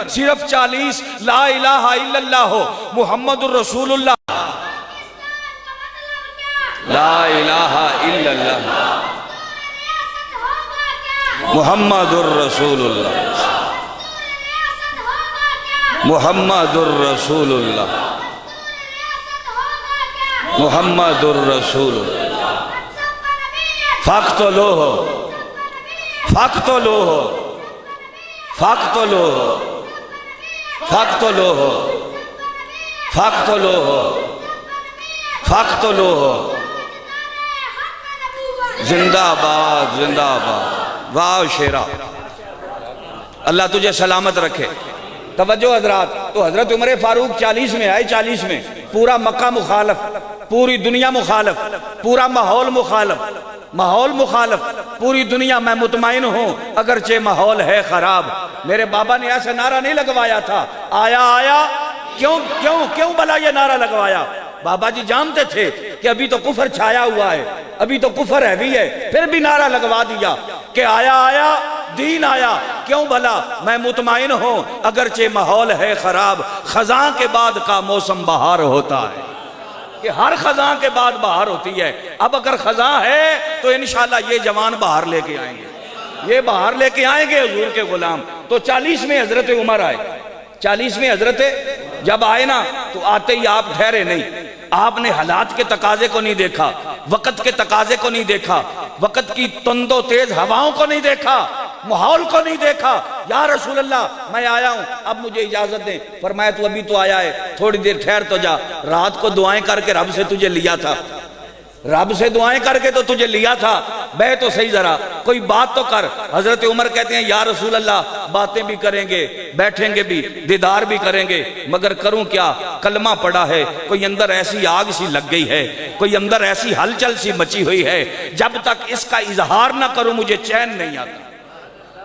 सिर्फ 40 ला इलाहा इल्लल्लाह हो मुहम्मदुर रसूलुल्लाह, ला इलाहा इल्लल्लाह मुहम्मदुर रसूलुल्लाह, मुहम्मदुर रसूलुल्लाह, मुहम्मदुर रसूलुल्लाह। फ़क़्तुलूहु, फ़क़्तुलूहु, फ़क़्तुलूहु, फ़क़्तुलूहु, फ़क़्तुलूहु, फ़क़्तुलूहु। जिंदाबाद जिंदाबाद, वाह शेरा, अल्लाह तुझे सलामत रखे। तवज्जो हजरात, तो हजरत उमर फारूक 40 में आए, 40 में पूरा मक्का मुखालफ, पूरी दुनिया मुखालफ, पूरा माहौल मुखालफ, माहौल मुखालफ, पूरी दुनिया। मैं मुतमईन हूं अगरचे माहौल है खराब। मेरे बाबा ने ऐसा नारा नहीं लगवाया था, आया आया, क्यों क्यों क्यों भला ये नारा लगवाया? बाबा जी जानते थे कि अभी तो कुफर छाया हुआ है, अभी तो कुफर हैवी है, फिर भी नारा लगवा दिया कि आया आया, दीन आया। क्यों भला? मैं मुतमईन हूं अगरचे माहौल है खराब, खजां के बाद का मौसम बहार होता है, कि हर खजां के बाद बहार होती है। अब अगर खजां है तो इंशाल्लाह ये जवान बाहर लेके आएंगे, ये बाहर लेके आएंगे हुजूर के गुलाम। तो 40 में हजरत उमर आए, 40 में हजरत जब आए ना, तो आते ही आप ठहरे नहीं, आपने हालात के तकाजे को नहीं देखा, वक़्त के तकाजे को नहीं देखा, वक़्त की तंदो तेज हवाओं को नहीं देखा, माहौल को नहीं देखा। या रसूल अल्लाह मैं आया हूं, अब मुझे इजाजत दें। फरमाया तू अभी तो आया है, थोड़ी देर ठहर तो जा। रात को दुआएं करके रब से तुझे लिया था, रब से दुआएं करके तो तुझे लिया था, बह तो सही जरा, कोई बात तो कर। हजरत उमर कहते हैं या रसूल अल्लाह बातें भी करेंगे, बैठेंगे भी, दीदार भी करेंगे, मगर करूं क्या? कलमा पड़ा है, कोई अंदर ऐसी आग सी लग गई है, कोई अंदर ऐसी हलचल सी मची हुई है, जब तक इसका इजहार ना करूं मुझे चैन नहीं आता,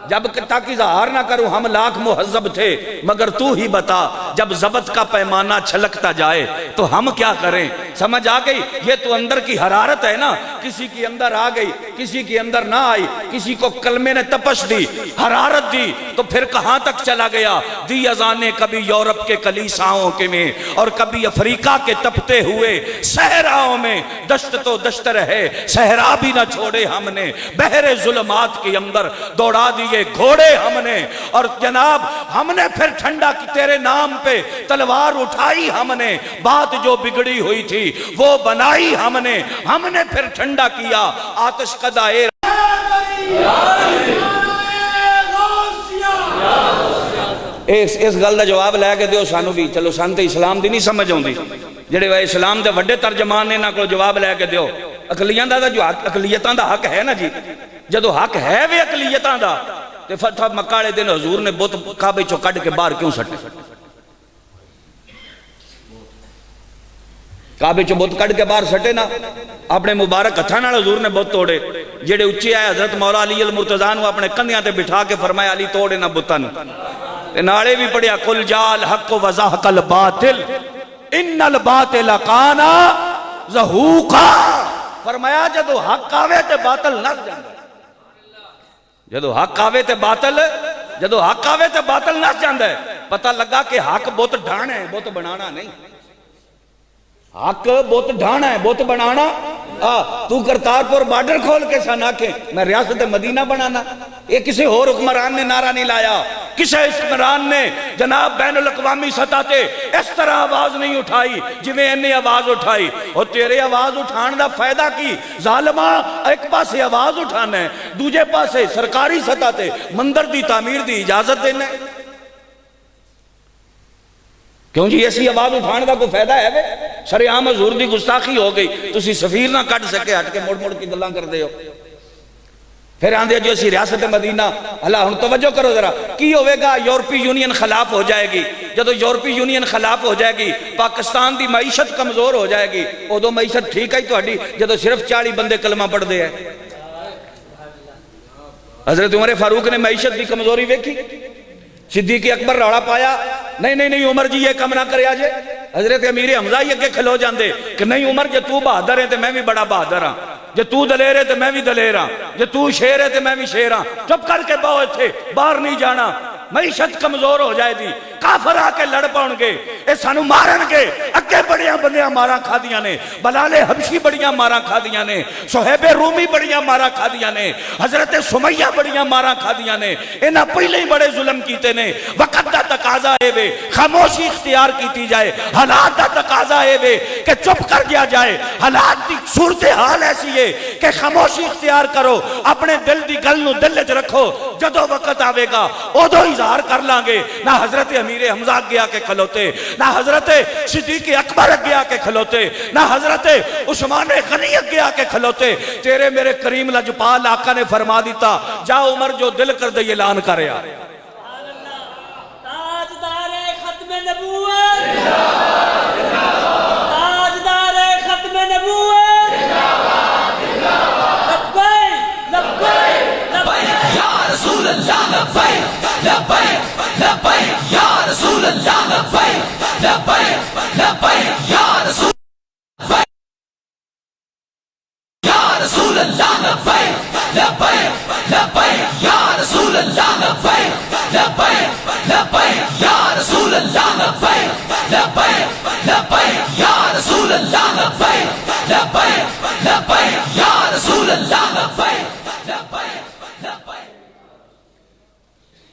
जब तक इजहार ना करूं। हम लाख मुहज्जब थे मगर तू ही बता, जब जबत का पैमाना छलकता जाए तो हम क्या करें? समझ आ गई? ये तो अंदर की हरारत है ना, किसी के अंदर आ गई, किसी के अंदर ना आई, किसी को कलमे ने तपश दी, हरारत दी, तो फिर कहां तक चला गया? दी अजाने कभी यूरोप के कलीसाओं के में और कभी अफ्रीका के तपते हुए सहराओं में, दश्त तो दश्त रहे, सहरा भी ना छोड़े हमने, बहरे जुल्मात के अंदर दौड़ा दिए घोड़े हमने, और जनाब हमने फिर ठंडा की तेरे नाम पे तलवार उठाई हमने, बात जो बिगड़ी हुई थी वो बनाई हमने, हमने फिर ठंडा किया आतिश कदाए। इस गल का जवाब लैके दिओ सानू भी, चलो सन तो इस्लाम की नहीं समझ आती, जेडे इस्लाम के वड्डे तर्जमान ने इन्हां कोल जवाब लैके दिओ। अकलियां दा जो अकलीयतां दा हक है ना जी, जदों हक है वे अकलीयतां दा, ते फतह मक्का वाले दिन हजूर ने बुत काबे चों कढ के बाहर क्यों सट्टे? काबे चों बुत कढ के बाहर सटे ना, अपने मुबारक हथां नाल हजूर ने बुत तोड़े। जेडे उच्चे आए हजरत मौला अली अल मुर्तजा नूं अपने कंधियां ते बिठा के फरमाया अली तोड़ इन्हां बुतां नूं, ते नाले भी पढ़िया कुल जाल हक व ज़हकल बातिल इन्नल बातिल काना ज़हूका। फरमाया जदों हक आवे ते बातिल नस जांदा, जदों हक आवे ते बातिल, जदों हक आवे ते बातिल नस जांदा है। पता लगा कि हक बुत ढाना है, बुत बनाना नहीं। हक बुत ढाना है, बुत बनाना। तू करतारपुर बॉर्डर खोल के सन आखे मैं रियासत मदीना बनाना, ये किसी होर हुक्मरान ने नारा नहीं लाया, किसी हुक्मरान ने जनाब बैनुल अक़वामी सतह ते इस तरह आवाज नहीं उठाई जिवें इन्हें आवाज उठाई। और तेरे आवाज उठाने का फायदा की? जालिमा एक पासे आवाज उठाना है, दूजे पासे सरकारी सतह ते मंदिर की तामीर की इजाजत देना है। क्यों जी ऐसी आवाज उठाने का कोई फायदा है वे? शरेआम हजूर की गुस्ताखी हो गई, तुसी सफीर ना कट सके, हट के मुड़ मुड़ की गल्लां करदे हो। फिर आंदे जो असी रियासत मदीना, अल्लाह हुण तवज्जो करो जरा, की होवेगा? यूरोपीय यूनियन खिलाफ हो जाएगी। जदों यूरोपीय यूनियन खिलाफ हो जाएगी, पाकिस्तान की मईशत कमजोर हो जाएगी। उदों मईशत ठीक है तुहाडी जदों सिर्फ 40 बंदे कलमा पढ़ते हैं। हजरत उमर फारूक ने मईशत की कमजोरी वेखी, सिद्दीक अकबर रौला पाया, नहीं नहीं नहीं उमर जी ये कम ना करे जे। हजरत अमीर हमजा ही अगे खलो जाते कि नहीं उमर जे तू बहादुर है तो मैं भी बड़ा बहादुर हाँ, जे तू दलेर है तो मैं भी दलेर हाँ, जे तू शेर है तो मैं भी शेर हाँ, चुप करके बहो इत्थे, बाहर नहीं जाना। मईशत कमजोर हो जाएगी, काफर आके लड़ पाउणगे, ये सानू मारनगे। अगे बड़िया बंदियां मारा खादियां ने, बलाले हबशी बड़ियां मारा खादियां ने, सुहैबे रूमी बड़ियां मारा खादियां ने, हजरत सुमैया बड़ियां मारा खादियां ने। इन्हां पहले ही बड़े जुल्म कीते ने। वक्त दा तकाजा है वे खामोशी इख्तियार की जाए, हालात दा तकाजा है वे कि चुप कर दिया जाए। हालात की सूरत हाल ऐसी है कि खामोशी इख्तियार करो, अपने दिल की गल नूं दिल च रखो, जदों वक्त आवेगा उदों इजहार कर लांगे। ना हजरत अमीर हमजा अगे आके खलोते, ना हजरत सिद्दीक अकबर अगे आके खलोते, ना हजरत उस्मान गनी अगे आके खलोते। तेरे मेरे करीम लजपाल आका ने फरमा दिता, जा उमर जो दिल कर दे ऐलान कर यार।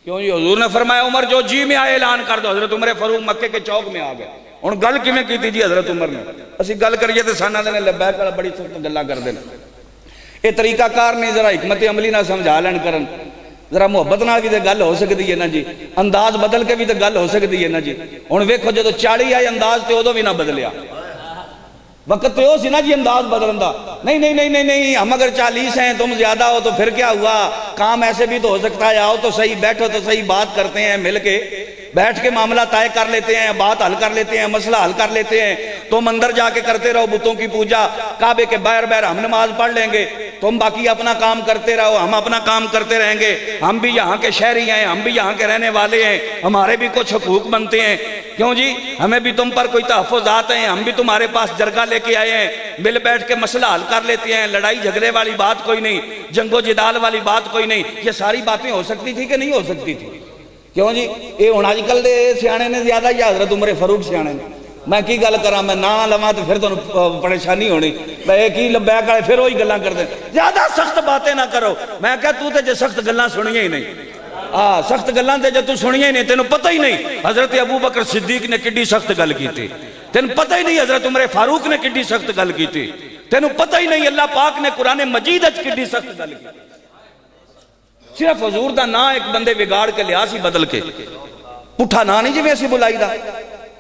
क्यों जी? हुजूर ने फरमाया उमर जो जी में आए ऐलान कर दो। हजरत उमर फारूक मक्के के चौक में आ गए। हुण गल किवें कीती जी हजरत उमर ने? असीं गल करिए तो साना दे लब्बैक वाला बड़ी सख्त गल्लां करदे ने। ये तरीकाकार ने, जरा हिकमत अमली ना समझा लैन करन, जरा मुहब्बत नाल भी तो गल हो सकती है ना जी, अंदाज बदल के भी तो गल हो सकती है ना जी। हुण वेखो जो 40 आए अंदाज तो उदों भी ना बदलिया, वक्त तो वो सी ना जी अंदाज बदलन दा। नहीं नहीं नहीं नहीं नहीं, हम अगर 40 हैं तुम ज्यादा हो तो फिर क्या हुआ, काम ऐसे भी तो हो सकता है। आओ तो सही, बैठो तो सही, बात करते हैं मिल के, बैठ के मामला तय कर लेते हैं, बात हल कर लेते हैं, मसला हल कर लेते हैं। तुम अंदर जाके करते रहो बुतों की पूजा, काबे के बाहर बाहर हम नमाज पढ़ लेंगे, तुम बाकी अपना काम करते रहो, हम अपना काम करते रहेंगे। हम भी यहाँ के शहरी हैं, हम भी यहाँ के रहने वाले हैं, हमारे भी कुछ हुकूक बनते हैं। क्यों जी? हमें भी तुम पर कोई तहफ़्फ़ुज़ात हैं, हम भी तुम्हारे पास जरगा लेके आए हैं, मिल बैठ के मसला हल कर लेते हैं। लड़ाई झगड़े वाली बात कोई नहीं, जंगो जिदाल वाली बात कोई नहीं। ये सारी बातें हो सकती थी कि नहीं हो सकती थी? क्यों जी? ये हुण अजकल दे सियाणे ने ज्यादा या हजरत उमर फारूक सियाणे ने? मैं की गल करा, मैं ना लवां तो फिर तुहानूं परेशानी होनी। मैं की लब्बैक वाले फिर वही गल्लां करदे, ज्यादा सख्त बातें ना करो। मैं क्या तू तो जे सख्त गल्लां सुनियां ही नहीं, सख्त गल्लां ते जे तू सुनियां ही नहीं, तेनों पता ही नहीं हजरत अबू बकर सिद्दीक ने किड्डी सख्त गल की थी, तेनों पता ही नहीं हजरत उमर फारूक ने किड्डी सख्त गल की थी, तेनों पता ही नहीं अल्लाह पाक ने कुरान मजीद च किड्डी सख्त गल की। सिर्फ हजूर का ना एक बंदे बिगाड़ के लिया सी बदल के, पुठा ना नहीं जिवें असीं बुलाई दा,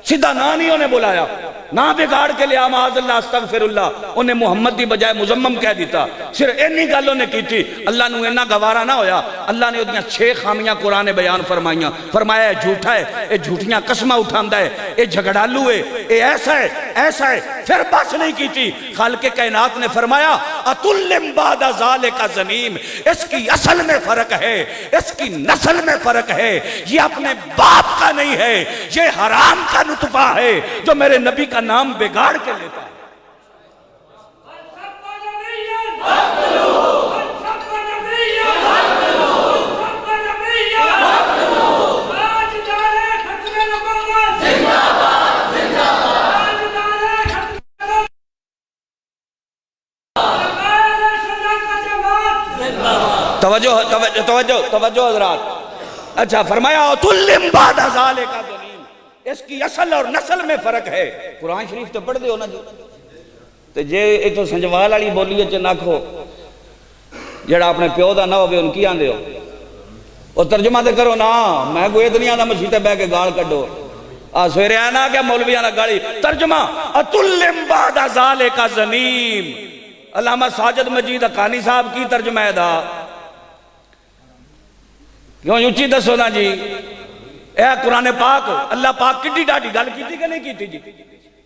सीधा ना नहीं उन्हें बुलाया, ना बिगाड़ के लिया माज़अल्लाह अस्तगफिरुल्लाह, उन्हें मुहम्मद की बजाय मुजम्मम कह दिता। सिर्फ इन्नी गल उन्हें की थी, अल्लाह नूं इन्ना गवारा ना होया, अल्लाह ने उहदियां 6 खामियां कुरान ने बयान फरमाइयां। फरमाया झूठा है, ये झूठियां कसमां उठांदा है, ये झगड़ालू है, ये ऐसा है ऐसा है। फिर बस नहीं की थी, खालिक़े कायनात ने फरमाया अतुल्लिम बादा ज़ालिका ज़नीम, इसकी असल में फर्क है, इसकी नस्ल में फर्क है, ये अपने बाप का नहीं है, ये हराम का नुतफा है जो मेरे नबी का नाम बिगाड़ के लेता है। तवज्जो तवज्जो तवज्जो तवज्जो हज़रात। अच्छा फरमाया तुल्लिम बादा ज़ालिका ज़नीम, इसकी असल और नस्ल में फर्क है। कुरान शरीफ तो पढ़ दो ना जी, तो जे एक तो संजवाल वाली बोली च नाखो जड़ा अपने प्यो का ना हो उनकी आंदे हो, और तर्जमा तो करो ना। मैं कोई दुनिया का मसीते बह के गाल कड्डो, सवेरे आया ना क्या मौलविया ना गाली। तर्जमा अतुल्लिम बादा ज़ालिका ज़नीम, अल्लामा साजिद मजीद हक्कानी साहब की तर्जमा है दा। क्यों उच्ची दसो ना जी, ए कुरान पाक अल्लाह पाक किड्डी डाडी गल की कि नहीं की जी?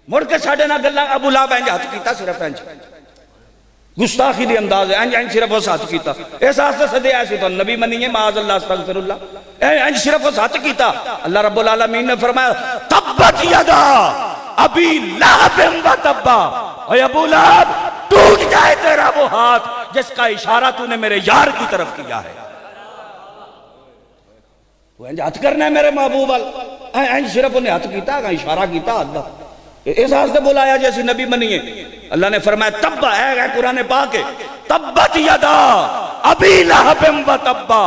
मुड़ के साडे नाल गल्लां अबू लहब इंज हथ कीता, सिर्फ इंज गुस्ताखी दी अंदाज इंज इंज सिर्फ उस हथ कीता। इस वास्ते सदे ऐसे तो नबी मनीए माज़अल्लाह अस्तगफिरुल्लाह, इंज सिर्फ उस हथ कीता। अल्लाह रब्बुल आलमीन ने फरमाया तब्बत यदा अबी लहब व तब्बा, ओए अबू लहब टूट जाए तेरा वो हाथ जिसका इशारा तूने मेरे यार की तरफ किया है। वो इंज हथ करना है मेरे महबूब वाल, इंज सिर्फ उन्हें हथ किया, इशारा किया हथ का, इस वास्ते बुलाया जैसे नबी बनिए। अल्लाह ने फरमाया तब्बा है कुरान पाक है, तब्बत यदा अबी लहब व तब्बा,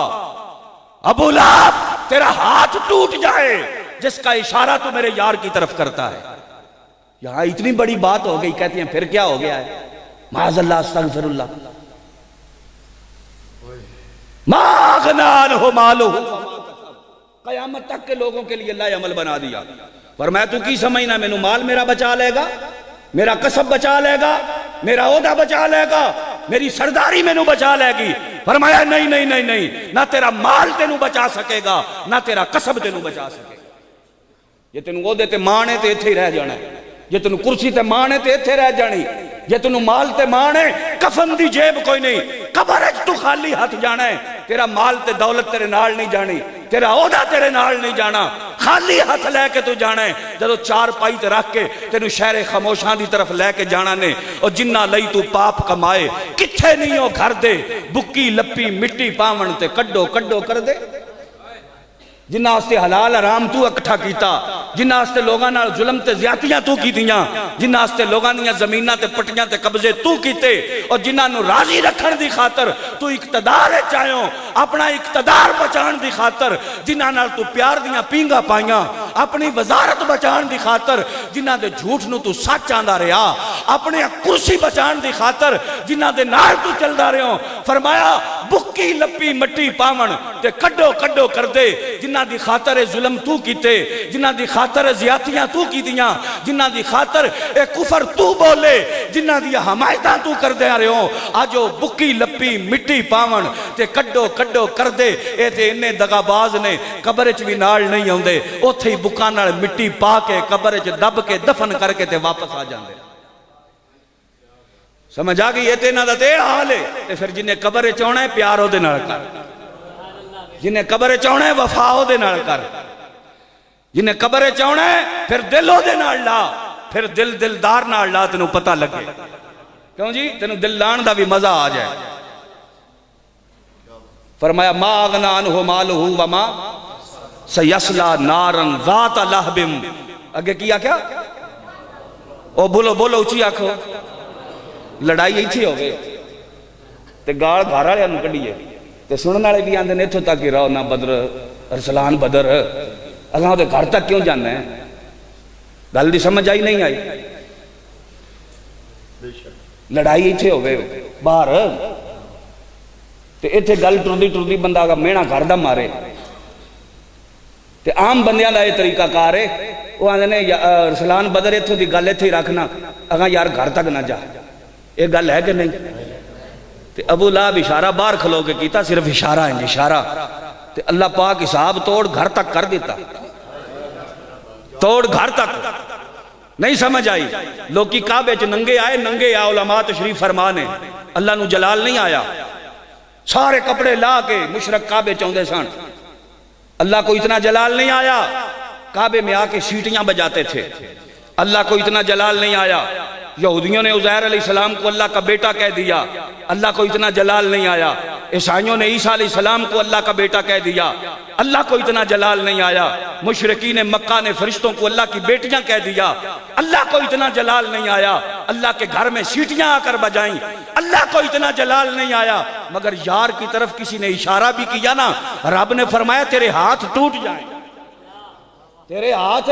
अबू लहब तेरा हाथ टूट जाए जिसका इशारा तू मेरे यार की तरफ करता है। यहां इतनी बड़ी बात हो गई, कहती हैं फिर क्या हो गया है, माज़अल्लाह अस्तगफिरुल्लाह, मा अग़ना अन्हु मालुहु, क़यामत तक के लोगों के लिए अल्लाह अमल बना दिया। फरमाया तू की समझना मैनू माल मेरा बचा लेगा, मेरा कसब बचा लेगा, मेरा ओहदा बचा लेगा, मेरी सरदारी मैनू बचा लेगी। फरमाया नहीं नहीं नहीं नहीं, ना तेरा माल तेनू बचा सकेगा, ना तेरा कसब तेनू बचा सकेगा। जे तेनू ओहदे ते माण है ते इत्थे ही रह जाना है, जे तेनू कुर्सी ते माण है ते इत्थे रह जानी, जे तेनू माल ते माण है, कफन दी जेब कोई नहीं, कब्र च तू खाली हाथ जाना है, तेरा माल ते दौलत तेरे नाल नहीं जानी, तेरा ओहदा तेरे नाल नहीं जाना, खाली हाथ लैके तू जाना है। जदों चार पाई ते रख के तेनू शहरे खामोशां दी तरफ लैके जाना ने, और जिन्ना लई तू पाप कमाए किथे नहीं हो घर दे, बुक्की लप्पी मिट्टी पावन ते कड्डो कड्डो कर दे। जिन्ना आस्ते हलाल हराम तू इकट्ठा किया, जिन्ना आस्ते लोगों नाल जुल्म ते ज्यादतियां तू कीतियां, जिन्ना आस्ते लोगों दी जमीनां ते पट्टियां ते कब्जे तू कीते, और जिन्हां नू राजी रखण दी खातर तू इकतदार च आयो, अपना इकतदार बचाण दी खातर जिन्हां नाल तू प्यार दियां पींगा पाइयां, अपनी वजारत बचाण दी खातर जिन्हां दे झूठ नू तू सच आंदा रहा, अपनी कुर्सी बचाण दी खातर जिन्हां दे नाल तू चलदा रहो। फरमाया बुक्की लप्पी मट्टी पावन ते कड्डो कड्डो कर दे, जिन्हां दी खातर जुल्म तू कीते, जिन्हां दी खातर ज्यादतियां तू कीतियां, जिन्हां दी खातर ए कुफर तू बोले, जिन्हां दी हमायतां तू करदे आ रहे हो, आज ओ बुक्की लप्पी मिट्टी पावन ते कड्डो कड्डो कर दे। ए ते इन्ने दगाबाज ने कब्र च भी नाल नहीं आउंदे, उत्थे ही बुक्कां नाल मिट्टी पा के कब्र च दब के दफन करके ते वापस आ जांदे। समझ आ गई? ये ते इन्हां दा ते हाल है। ते फिर जिन्हें कब्र च आउणा है प्यार ओहदे नाल कर, जिन्हें कब्र च आउणा है वफा ओहदे नाल कर, जिन्हें कब्र च आउणा है फिर दिल ओहदे नाल ला, फिर दिल दिलदार नाल ला, तेनू पता लगे। क्यों जी? तेनू दिल लाण दा भी मजा आ जाए। फरमाया मा अग़ना अन्हु मालुहु व मा सयस्ला नारन ज़ात लहबिम। अगे की आख्या? ओ बोलो बोलो उची आखो। लड़ाई इत्थे होवे ते गाल घर वालियां नूं कढीए ते सुनने वाले भी आंदे ने इत्थों तक ही रहो ना बदर अरसलान बदर, असां उहदे घर तक क्यों जाना है? गल दी समझ आई नहीं आई? लड़ाई इत्थे होवे बाहर ते इत्थे गल टुरदी टुरदी बंदा मेहना घर दा मारे ते आम बंदियां दा इह तरीका कार है, वो आंदे ने अरसलान बदर इत्थों दी गल इत्थे ही रखना, अगां यार घर तक ना जा। ये गल है कि नहीं? ते अबू लहब इशारा बाहर खलो के कीता, सिर्फ इशारा है इशारा, ते अल्लाह पाक हिसाब तोड़ घर तक कर दिता, तोड़ घर तक। नहीं समझ आई? लोकी काबे च नंगे आए, नंगे आ उलमा तशरीफ फरमा ने, अल्लाह नू जलाल नहीं आया, सारे कपड़े ला के मुशरक काबे च आउंदे सन, अल्लाह को इतना जलाल नहीं आया। काबे में आके सीटियां बजाते थे, अल्लाह को इतना जलाल नहीं आया। यहूदियों ने उज़ैर अलैहिस्सलाम को अल्लाह का बेटा कह दिया, अल्लाह को इतना जलाल नहीं आया। ईसाइयों ने ईसा अलैहिस्सलाम को अल्लाह का बेटा कह दिया, अल्लाह को इतना जलाल नहीं आया। मुशरिकीन मक्का ने फरिश्तों को अल्लाह की बेटियां कह दिया, अल्लाह को इतना जलाल नहीं आया। अल्लाह के घर में सीटियां आकर बजाई, अल्लाह को इतना जलाल नहीं आया। मगर यार की तरफ किसी ने इशारा भी किया ना, रब ने फरमाया तेरे हाथ टूट जाए, तेरे हाथ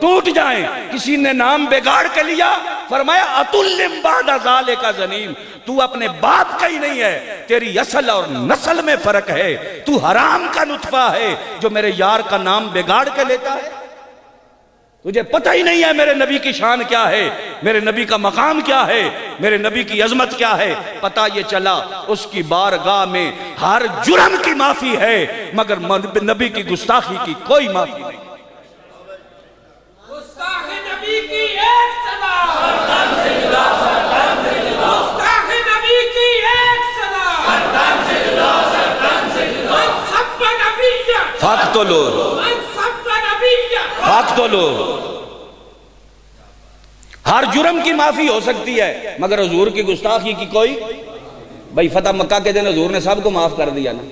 टूट जाएं। किसी ने नाम बिगाड़ के लिया, फरमाया अतुल्लिम बादा ज़ालिका ज़नीम, तू अपने बाप का ही नहीं है, तेरी असल और नस्ल में फर्क है, तू हराम का नुतफा है जो मेरे यार का नाम बिगाड़ के लेता है। तुझे पता ही नहीं है मेरे नबी की शान क्या है, मेरे नबी का मकाम क्या है, मेरे नबी की अजमत क्या है। पता ये चला उसकी बारगाह में हर जुर्म की माफी है, मगर नबी की गुस्ताखी की कोई माफी नहीं। हर जुर्म की माफी हो सकती है, मगर हुजूर की गुस्ताखी की कोई। भाई फतह मक्का के दिन हुजूर ने सबको माफ कर दिया ना,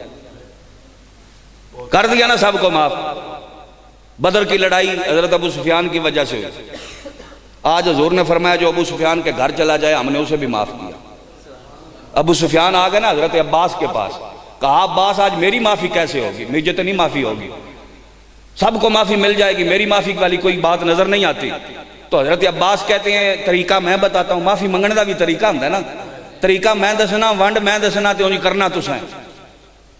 कर दिया ना सबको माफ। बदर की लड़ाई हजरत अबू सुफियान की वजह से हुई। आज हुजूर ने फरमाया जो अबू सुफियान के घर चला जाए हमने उसे भी माफ किया। अबू सुफियान आ गए ना हजरत अब्बास के पास, कहा अब्बास आज मेरी माफी कैसे होगी, मुझे तो नहीं माफी होगी, सबको माफी मिल जाएगी, मेरी माफी वाली कोई बात नजर नहीं आती। तो हजरत अब्बास कहते हैं तरीका मैं बताता हूँ, माफी मंगने का भी तरीका होंगे ना, तरीका मैं दसना वंड मैं दसना तो उन्हें करना तुसें।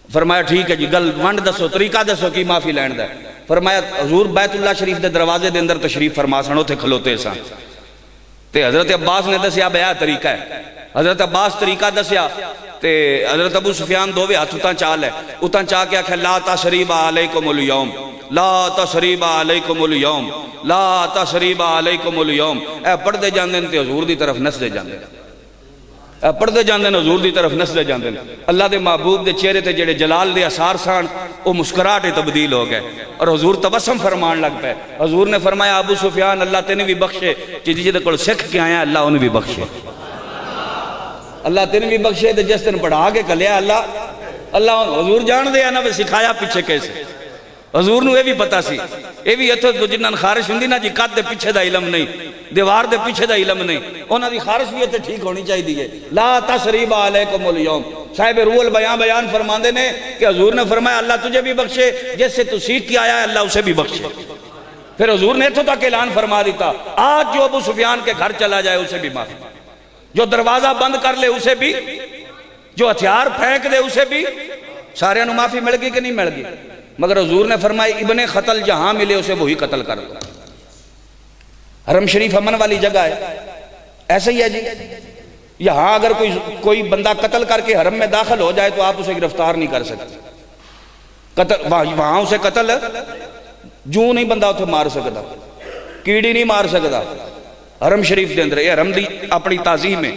फरमाया ठीक है जी, गल वंड दसो, तरीका दसो कि माफी लैन दा। फरमाया हजूर बैतुल्ला शरीफ के दरवाजे के अंदर तशरीफ फरमा सन, उत्थे खलोते सन ते हजरत अब्बास ने दसिया बया तरीका है। हजरत अब्बास तरीका दसिया ते हजरत अबू सुफियान दोवे हाथ उतां चाल है, उतां चा के आख्या ला तसरीबा अलैकुमुल यौम, ला तसरीबा अलैकुमुल यौम, ला तसरीबा अलैकुमुल यौम। ए पढ़ते जाते हैं तो हजूर की तरफ नसते जाते हैं, पढ़ते जाते हैं हजूर की तरफ नसते जाते हैं। अल्लाह के महबूब के चेहरे से जेड़े जलाल के आसार सन वो मुस्कुराहट तब्दील हो गए और हजूर तबस्सुम फरमान लग पे। हजूर ने फरमाया अबू सुफियान अल्लाह तेने भी बख्शे, जिहदे कोल सिख के आया अल्लाह उन्हें भी बख्शे, अल्लाह तेने भी बख्शे। तो जिस दिन पढ़ा के कलिया अल्लाह अल्लाह हजूर जान दे ना भी सिखाया पिछे कैसे। हजूर नूं यह भी पता सी, ये भी इत्थों जिन्हां खारिश हुंदी ना जी कद दे पिछे दा इलम नहीं, दीवार दे पिछे दा इलम नहीं, उन्हां दी खारिश भी इत्थे ठीक होनी चाहिए। ला तसरीबा अलैकुमुल यौम। साहिब रूहुल बयान फरमाते ने कि हजूर ने फरमाया अल्लाह तुझे भी बख्शे, जिससे तू सीख के आया अल्लाह उसे भी बख्शे। फिर हजूर ने इत्थों तक ऐलान फरमा दिता आज जो अबू सुफियान के घर चला जाए उसे भी माफी, जो दरवाजा बंद कर ले उसे भी, जो हथियार फेंक दे उसे भी। सारे माफी मिल गई कि नहीं मिल गई? मगर हजूर ने फरमाया इब्ने कत्ल जहां मिले उसे वही कत्ल कर दो। हरम शरीफ अमन वाली जगह है, ऐसे ही है जी। यहां अगर कोई बंदा कत्ल करके हरम में दाखिल हो जाए तो आप उसे गिरफ्तार नहीं कर सकते। कत्ल वहां उसे कत्ल जू नहीं बंदा उसे मार सकता, कीड़ी नहीं मार सकता। हरम शरीफ के अंदर हरम की अपनी ताजीम है,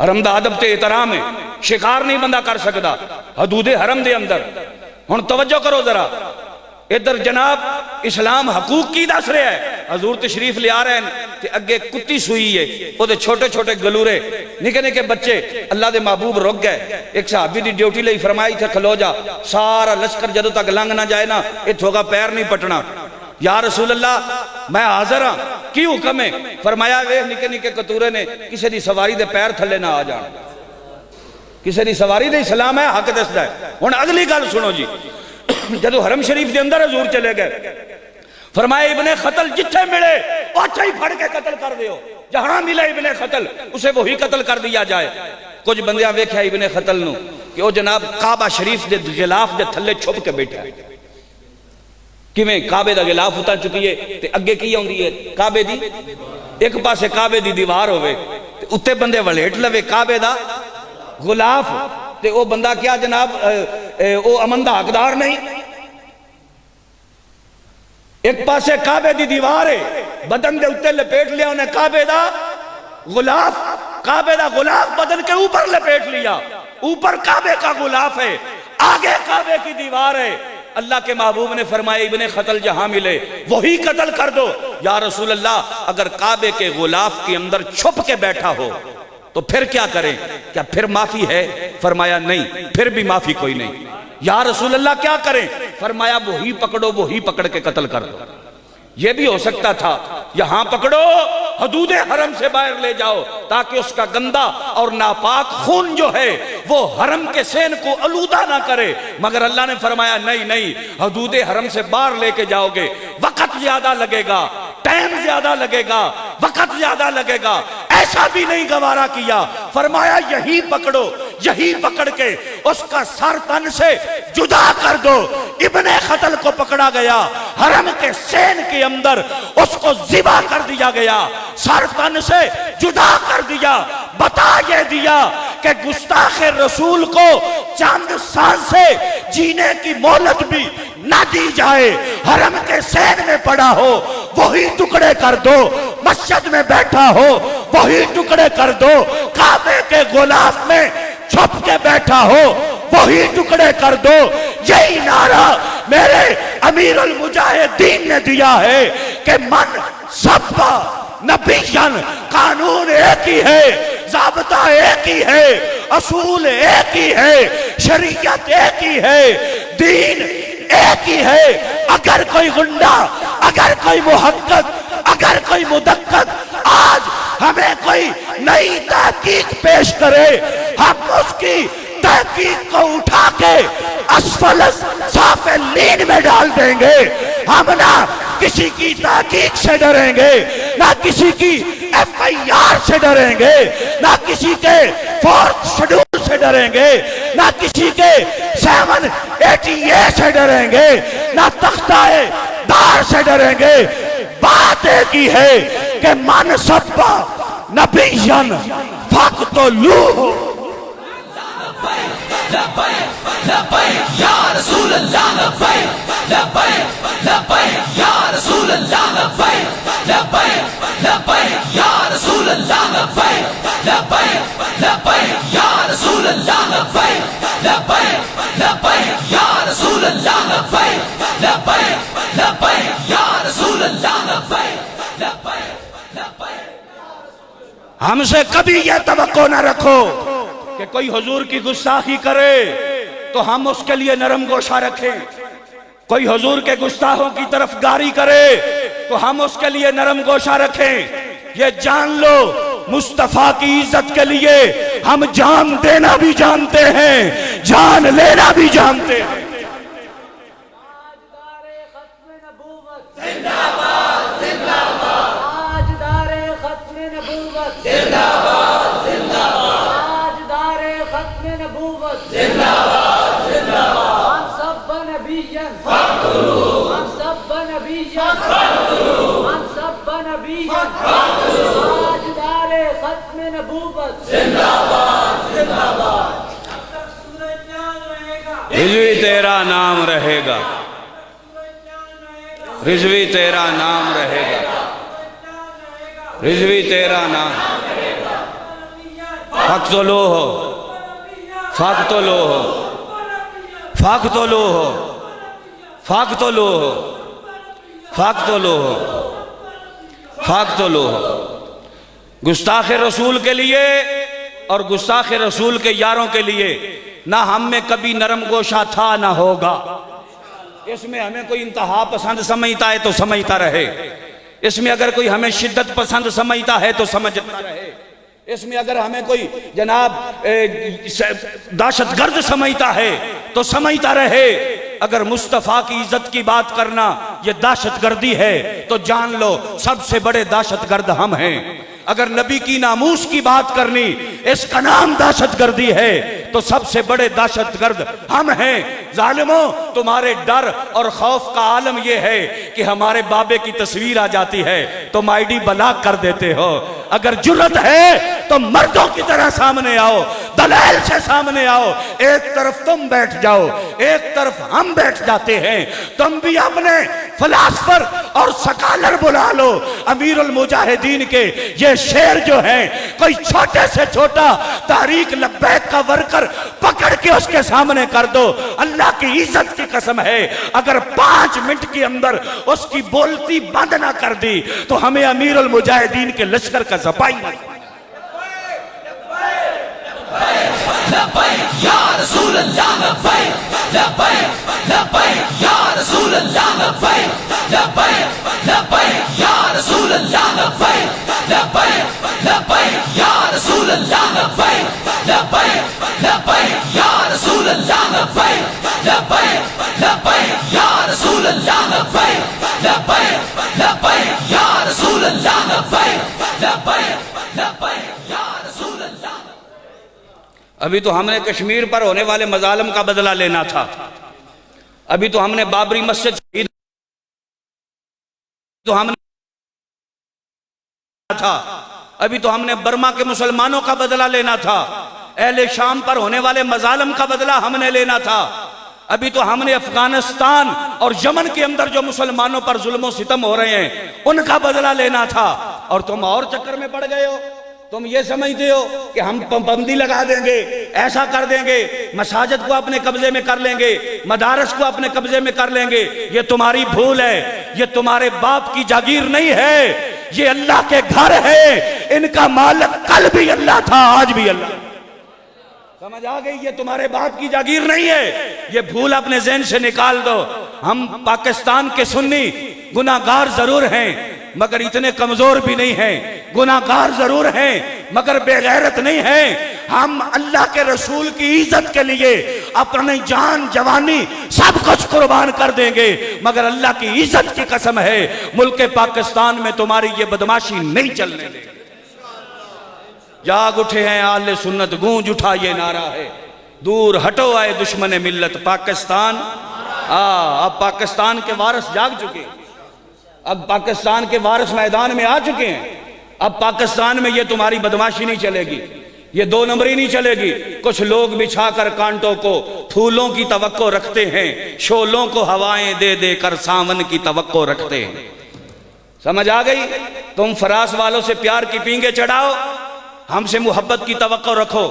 हरम का अदब ते एहतराम है, शिकार नहीं बंदा कर सकता हदूदे हरम के अंदर। हुण तवज्जो करो जरा, इधर जनाब इस्लाम हकूक की दस रहा है, हजूर तशरीफ लिया रहे हैं ते अगे कुत्ती सुई है, वो छोटे छोटे गलूरे निके निके बच्चे। अल्लाह के महबूब रुक गए, एक सहाबी की ड्यूटी ली फरमाई थे खलो जा, सारा लश्कर जदों तक लंघ ना जाए ना इत्थों का पैर नहीं पटना। या रसूल अल्लाह मैं हाजिर हाँ, की हुक्म है? फरमाया वे निके निके कतूरे ने किसी की सवारी दे पैर थले ना आ जान, किसी की सवारी दे सलाम है हक दसदा है। हुण अगली गल सुनो जी, जदों हरम शरीफ के अंदर हजूर चले गए फरमाया इब्ने कत्ल जिथे मिले उथे ही फड़ के कत्ल कर दियो, जहां मिले इब्ने कत्ल उसे वही कत्ल कर दिया जाए। कुछ बंदियां वेख्या इब्ने कत्ल नूं कि वह जनाब काबा शरीफ के गिलाफ के थले छुप के बैठा है। किवें काबे का गिलाफ उतर चुकी है ते अगे की आउंदी है काबे दी, एक पासे काबे दी दीवार होवे ते उत्ते बंदे वलेट लवे काबे दा गुलाफ, ते वो बंदा क्या जनाब वो अमन दा हकदार नहीं। एक पासे काबे दी दीवार है, बदन दे उत्ते लपेट लिया उन्हें काबे दा गुलाफ, काबे दा गुलाफ बदन के ऊपर लपेट लिया, ऊपर काबे का गुलाफ है, आगे काबे की दीवार है। अल्लाह के महबूब ने फरमाया इब्ने कत्ल जहां मिले वही कत्ल कर दो। या रसूल अल्लाह अगर काबे के गुलाफ के अंदर छुप के बैठा हो तो फिर क्या करें, क्या फिर माफी है? फरमाया नहीं, फिर भी माफी कोई नहीं। या रसूल अल्लाह क्या करें? फरमाया वही पकड़ो, वही पकड़ के कत्ल कर दो। यह भी हो सकता था यहां पकड़ो हदूदे हरम से बाहर ले जाओ ताकि उसका गंदा और नापाक खून जो है वो हरम के सेन को अलूदा ना करे, मगर अल्लाह ने फरमाया नहीं नहीं, हदूदे हरम से बाहर लेके जाओगे वक्त ज्यादा लगेगा, टाइम ज्यादा लगेगा, वक्त ज्यादा लगेगा, ऐसा भी नहीं गवारा किया। फरमाया यही पकड़ो, यही पकड़ के उसका सर तन से जुदा कर दो। इब्ने कत्ल को पकड़ा गया, हरम के सेन के अंदर उसको ज़िबा कर दिया गया, सर तन से जुदा कर दिया। बता ये दिया कि गुस्ताखे रसूल को चंद सांसे जीने की मोहलत भी ना दी जाए। हरम के सेन में पड़ा हो वही टुकड़े कर दो, मस्जिद में बैठा हो वही टुकड़े कर दो, काबे के गुलाफ में छुप के बैठा हो वही टुकड़े कर दो। यही नारा मेरे अमीर अल मुजाहिदीन ने दिया है कि मन सब्बा नबीयन, कानून एक ही है, ज़ाब्ता एक ही है, असूल एक ही है, शरीयत एक ही है, दीन एक ही है। अगर कोई गुंडा, अगर कोई मुहक्कक, अगर कोई मुदक्कक आज हमें कोई नई तहकीक पेश करे, हम उसकी तहकीक को उठा के असफल साफिलीन में डाल देंगे। हम ना किसी की तहकीक से डरेंगे, ना किसी की FIR से डरेंगे, ना किसी के 4th शेड्यूल से डरेंगे, ना किसी के 780A से डरेंगे, ना तख्ताए दार से डरेंगे। बात एक ही है कि मन सब्बा नबियन फक़्तुलूहु। हमसे कभी यह तवक्को न रखो कि कोई हुजूर की गुस्ताखी करे तो हम उसके लिए नरम गोशा रखें। कोई हुजूर के गुस्ताखों की तरफ गारी करे तो हम उसके लिए नरम गोशा रखें। ये जान लो, मुस्तफा की इज्जत के लिए हम जान देना भी जानते हैं, जान लेना भी जानते हैं। रिजवी तेरा नाम रहेगा, रिजवी तेरा नाम रहेगा, रिजवी तेरा नाम। फक़्तुलूहु, फक़्तुलूहु, फक़्तुलूहु, फक़्तुलूहु, फक़्तुलूहु, फक़्तुलूहु। गुस्ताख रसूल के लिए और गुस्ताख रसूल के यारों के लिए ना हम में कभी नरम गोशा था ना होगा। इसमें हमें कोई इंतहा पसंद समझता है तो समझता रहे, इसमें अगर कोई हमें शिद्दत पसंद समझता है तो समझता रहे, इसमें अगर हमें कोई जनाब दहशतगर्द समझता है तो समझता रहे। अगर मुस्तफ़ा की इज्जत की बात करना ये दहशतगर्दी है तो जान लो सबसे बड़े दहशतगर्द हम हैं। अगर नबी की नामूस की बात करनी इसका नाम दहशतगर्दी है तो सबसे बड़े दहशतगर्द हम हैं। जालिमों, तुम्हारे डर और खौफ का आलम यह है कि हमारे बाबे की तस्वीर आ जाती है तो ID ब्लॉक कर देते हो। अगर जुर्रत है तो मर्दों की तरह सामने आओ, दलाइल से सामने आओ। एक तरफ तुम बैठ जाओ, एक तरफ हम बैठ जाते हैं। तुम भी अपने फिलासफर और सकालर बुला लो। अमीरुल मुजाहिदीन के ये शेर जो है, कोई छोटे से छोटा तहरीक लब्बैक का वर्कर पकड़ के उसके सामने कर दो, अल्लाह की इज्जत की कसम है अगर 5 मिनट के अंदर उसकी बोलती बंद ना कर दी तो हमें अमीरुल मुजाहिदीन के लश्कर का सफाई नहीं। अभी तो हमने कश्मीर पर होने वाले मजालम का बदला लेना था। अभी तो हमने बाबरी मस्जिद तो हमने था। अभी तो हमने बर्मा के मुसलमानों का बदला लेना था। अहले शाम पर होने वाले मजालम का बदला हमने लेना था। अभी तो हमने अफगानिस्तान और यमन के अंदर जो मुसलमानों पर जुल्म सितम हो रहे हैं उनका बदला लेना था। और तुम और चक्कर में पड़ गए हो। तुम ये समझते हो कि हम पाबंदी लगा देंगे, ऐसा कर देंगे, मसाजिद को अपने कब्जे में कर लेंगे, मदारस को अपने कब्जे में कर लेंगे। ये तुम्हारी भूल है। ये तुम्हारे बाप की जागीर नहीं है, ये अल्लाह के घर है। इनका मालिक कल भी अल्लाह था, आज भी अल्लाह। समझ आ गई? ये तुम्हारे बाप की जागीर नहीं है, ये भूल अपने ज़हन से निकाल दो। हम पाकिस्तान के सुन्नी गुनाहगार जरूर हैं मगर इतने कमजोर भी नहीं हैं, गुनाहगार जरूर हैं मगर बेगैरत नहीं हैं। हम अल्लाह के रसूल की इज्जत के लिए अपनी जान जवानी सब कुछ कुर्बान कर देंगे, मगर अल्लाह की इज्जत की कसम है मुल्क पाकिस्तान में तुम्हारी ये बदमाशी नहीं चलने देंगे। जाग उठे हैं आले सुन्नत, गूंज उठा ये नारा है, दूर हटो आए दुश्मन मिल्लत पाकिस्तान। अब पाकिस्तान के वारिस जाग चुके, अब पाकिस्तान के वारिस मैदान में आ चुके हैं। अब पाकिस्तान में ये तुम्हारी बदमाशी नहीं चलेगी, ये दो नंबरी नहीं चलेगी। कुछ लोग बिछाकर कांटों को फूलों की तवक्को रखते हैं, शोलों को हवाएं दे दे कर सावन की तवक्को रखते हैं। समझ आ गई? तुम फरास वालों से प्यार की पींगे चढ़ाओ, हमसे मोहब्बत की तवक्को रखो,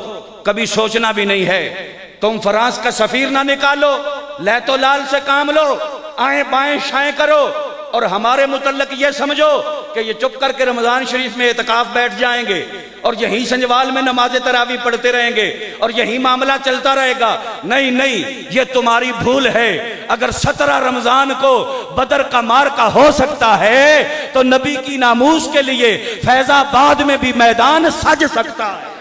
कभी सोचना भी नहीं है। तुम फरांस का सफीर ना निकालो, लैतो लाल से काम लो, आए बाएं शाएं करो और हमारे मुतल्लक ये समझो कि ये चुप करके रमजान शरीफ में एतकाफ बैठ जाएंगे और यहीं संजवाल में नमाज तरावी पढ़ते रहेंगे और यही मामला चलता रहेगा। नहीं नहीं, ये तुम्हारी भूल है। अगर 17 रमजान को बदर का मार्का हो सकता है तो नबी की नामूस के लिए फैजाबाद में भी मैदान सज सकता है।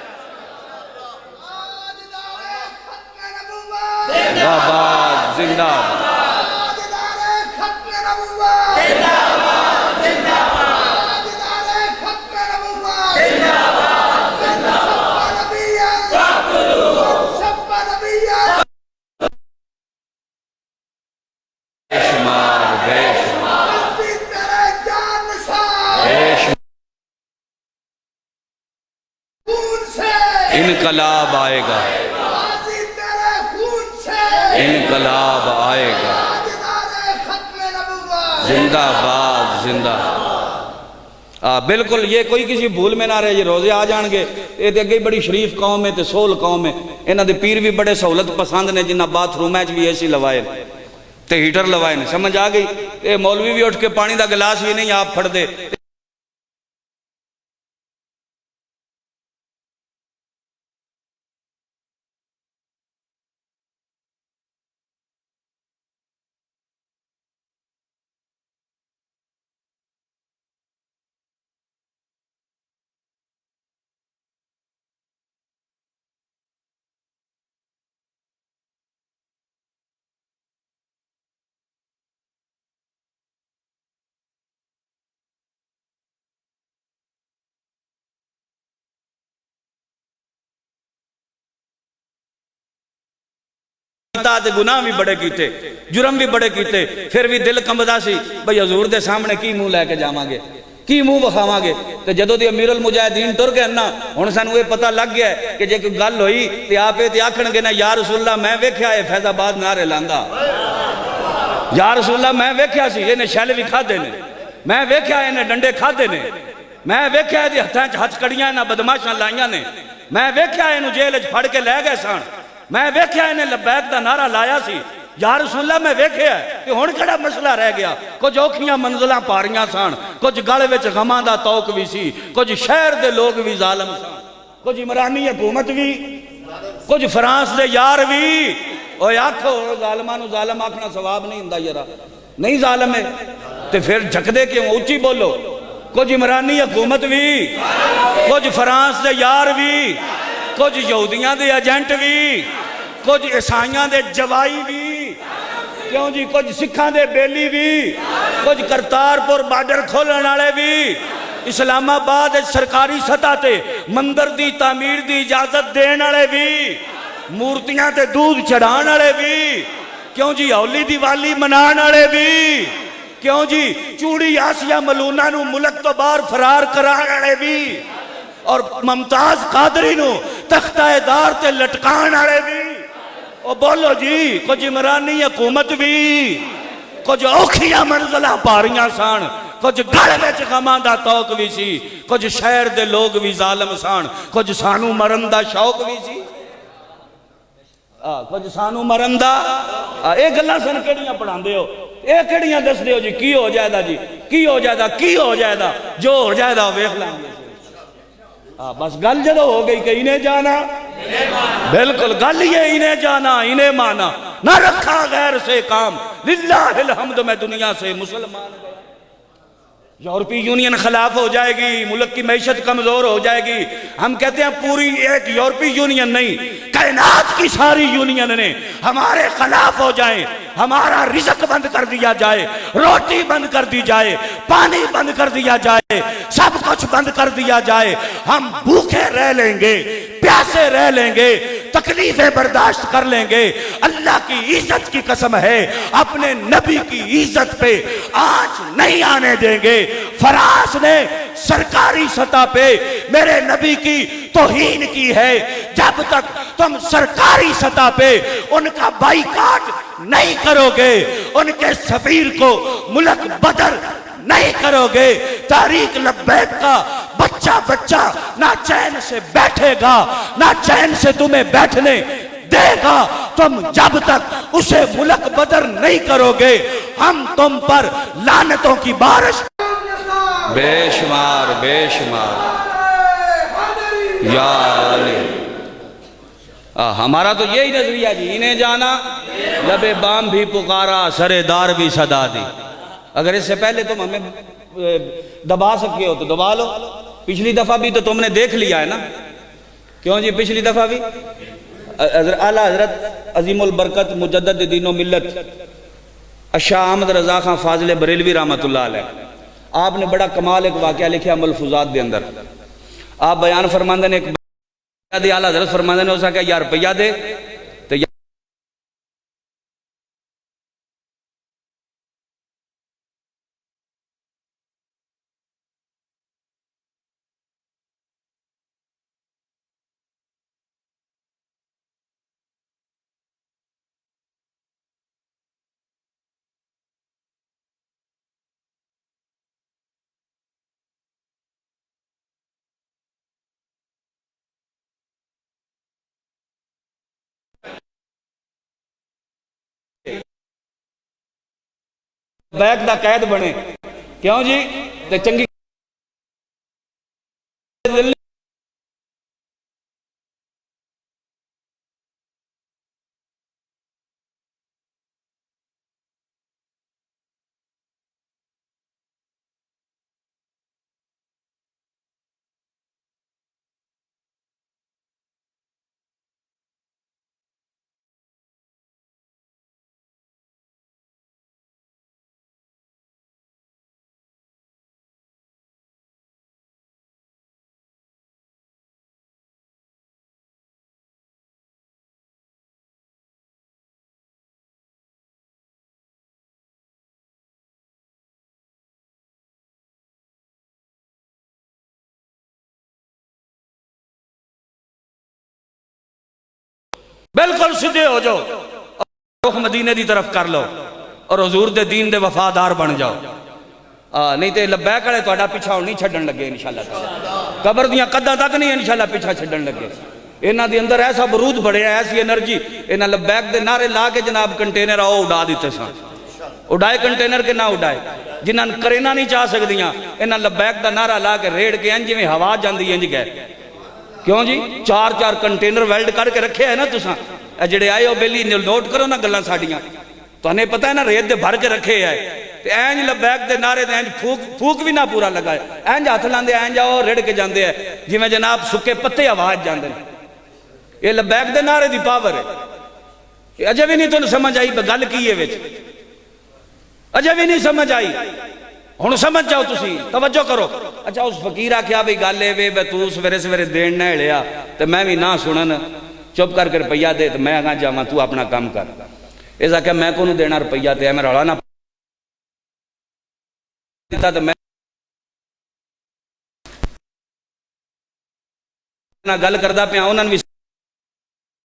जिंदाबाद जिंदाबाद इनकलाब आएगा, इनकलाब आएगा। जिंदाबाद जिंदाबाद। बिल्कुल, ये कोई किसी भूल में ना रहे। ये रोजे आ जाएंगे, ये तो अगे बड़ी शरीफ कौम है, सोल कौम है। इन्हों के पीर भी बड़े सहूलत पसंद ने, जिन्हें बाथरूम भी एसी लवाए ते हीटर लवाए ने। समझ आ गई? ये मौलवी भी उठ के पानी का गिलास भी नहीं आप फड़ते। गुनाह भी बड़े कीते, जुर्म भी बड़े कीते, फिर भी दिल कंबदा सी भाई हजूर दे सामने की मुंह लैके जावांगे, की मुंह विखावांगे। तो जदों दी अमीरुल मुजाहिदीन टुर गए ना, हुण सानू ये पता लग गया कि जे कोई गल होई ते आपे ते आखणगे ना या रसूलुल्लाह मैं वेख्या है फैजाबाद नारे लांदा, या रसूलुल्लाह मैं वेख्या सी इहने शैल भी खाधे ने, मैं वेख्या इहने डंडे खाधे ने, मैं वेख्या इहदे हत्थां च हथकड़ियां ना बदमाशां लाइयां ने, मैं वेख्या इहनू जेल च फड़ के लै गए सन, मैं वेख्या इन्हें लब्बैक का नारा लाया सी, या रसूलुल्लाह मैं वेख्या कि हुण किहड़ा मसला रह गया। कुछ औखियां मंजिलां पारियां सन, कुछ गल विच गमां दा तौक भी सी, कुछ शहर दे लोग भी जालम सन, कुछ इमरानी हुकूमत भी, कुछ फ्रांस दे यार भी। ओए आखो जालमां नूं जालम आखना सवाब नहीं हुंदा यारा, नहीं जालम है ते फिर झकदे क्यों? उच्ची बोलो। कुछ इमरानी हुकूमत भी, कुछ फ्रांस दे यार भी, कुछ यहूदियां दे एजेंट भी, कुछ ईसाइयां दे जवाई भी, क्यों जी, कुछ सिखां दे बेली भी, कुछ करतारपुर बार्डर खोलने वाले भी, इस्लामाबाद सरकारी सतह ते मंदिर दी तामीर दी इजाजत देने वाले भी, मूर्तियां ते दूध चढ़ाने वाले भी, क्यों जी, हौली दिवाली मनाने वाले भी, क्यों जी, चूड़ी आसिया मलूना नू मुल्क तो बाहर फरार कराने वाले भी, और मुमताज कादरी नू तख्ताएदार ते लटकाने वाले भी। ओ बोलो जी, कुछ इमरानी हुकूमत भी, कुछ औखियां मंजिलां पारियां सन, कुछ गल विच गमां दा तौक भी सी, कुछ शहर दे लोग भी जालम सन, कुछ सानू मरन दा शौक भी सी, कुछ सानू मरन दा। ये गल्लां सन किहड़ियां पढ़ांदे हो, ये किहड़ियां दसदे हो जी? की हो जाएगा जी, की हो जाएगा, की हो जाएगा, जो हो जाएगा वेख लांगे। बस गल जदों हो गई कहीं ने जाना बिल्कुल गल ये, इन्हें जाना इन्हें माना, ना रखा गैर से काम, लिल्लाहिल हम्द में दुनिया से मुसलमान गया। यूरोपीय यूनियन खिलाफ हो जाएगी, मुल्क की मैशत कमजोर हो जाएगी। हम कहते हैं पूरी एक यूरोपीय यूनियन नहीं, कायनात की सारी यूनियन ने हमारे खिलाफ हो जाए, हमारा रिज़्क बंद कर दिया जाए, रोटी बंद कर दी जाए, पानी बंद कर दिया जाए, सब कुछ बंद कर दिया जाए, हम भूखे रह लेंगे, प्यासे रह लेंगे, तकलीफें बर्दाश्त कर लेंगे। अल्लाह की इज्जत की कसम है, अपने नबी की इज्जत पे आंच नहीं आने देंगे। फराज ने सरकारी सतह पे मेरे नबी की तौहीन की है, जब तक तुम सरकारी सतह पे उनका बाइकाट नहीं करोगे, उनके सफीर को मुल्क बदर नहीं करोगे, तारीख लब्बैक का बच्चा बच्चा ना चैन से बैठेगा, ना चैन से तुम्हें बैठने देगा। तुम जब तक उसे मुल्क बदर नहीं करोगे, हम तुम पर लानतों की बारिश बेशुमार बेशुमार या अली। हमारा तो यही नजरिया जी, इन्हें जाना लबे बाम भी पुकारा, सरेदार भी सदा दी। अगर इससे पहले तुम हमें दबा सकते हो तो दबा लो। पिछली दफा भी तो तुमने देख लिया है ना, क्यों जी? पिछली दफा भी आला हजरत अजीमुल बरकत मुजद्दद दीनो मिल्लत शाह अहमद रजा खां फाजिल बरेलवी रहमतुल्लाह अलैह, आपने बड़ा कमाल एक वाकया लिखा मलफूजात के अंदर। आप बयान फरमांदे ने, एक आला हजरत फरमांदे ने, उसका क्या यार रुपया दे तो बैग दा कैद बने, क्यों जी? ते चंगी बिल्कुल सीधे हो जाओ, रुख मदीने की तरफ कर लो और हुजूर दे दीन दे वफादार बन जाओ। नहीं तो लब्बैक वाले तुहाडा पीछा नहीं छड्डन लगे इंशाअल्लाह ताला, कबर दियां कद्दां तक नहीं इंशाअल्लाह पीछा छड्डन लगे। इन्हां दे अंदर ऐसा बरूद बढ़िया, ऐसी एनर्जी, इन्हां लब्बैक दे नारे ला के जनाब कंटेनर आओ उड़ा दिते सन। उड़ाए कंटेनर के ना उड़ाए, जिन्हां करेना नहीं चाह सकदियां, इन्हां लब्बैक दा नारा ला के रेड़ के इंज जिवें हवा जांदी इंज गए। क्यों जी? 4-4 कंटेनर वेल्ड करके रखे है ना तुसां, जेड़े आए हो बेली नोट करो ना गल्लां साडियां, तुहानूं पता है ना, रेत दे भर के रखे है, ते इंज लब्बैक दे नारे ते इंज फूक भी ना पूरा लगा है, इंज हथ लांदे इंज आओ रेड़ के जांदे है जिवें जनाब सुक्के पत्ते आवाज जांदे ने। ये लब्बैक दे नारे दी पावर है। अजे भी नहीं तुहानूं समझ आई गल की है विच, अजे भी नहीं समझ आई, हुण समझ जाओ, तुसी तवज्जो करो। अच्छा उस फकीर आख्या भी गल ए वे तू सवेरे सवेरे देन ना हिलिया तो मैं भी ना सुनन, चुप करके रुपया दे तो मैं अगा जावां, तू अपना काम कर। इस आख्या मैं को देना रुपया, तो मैं रौला ना दिता तो मैं गल करदा पिया, उन्होंने भी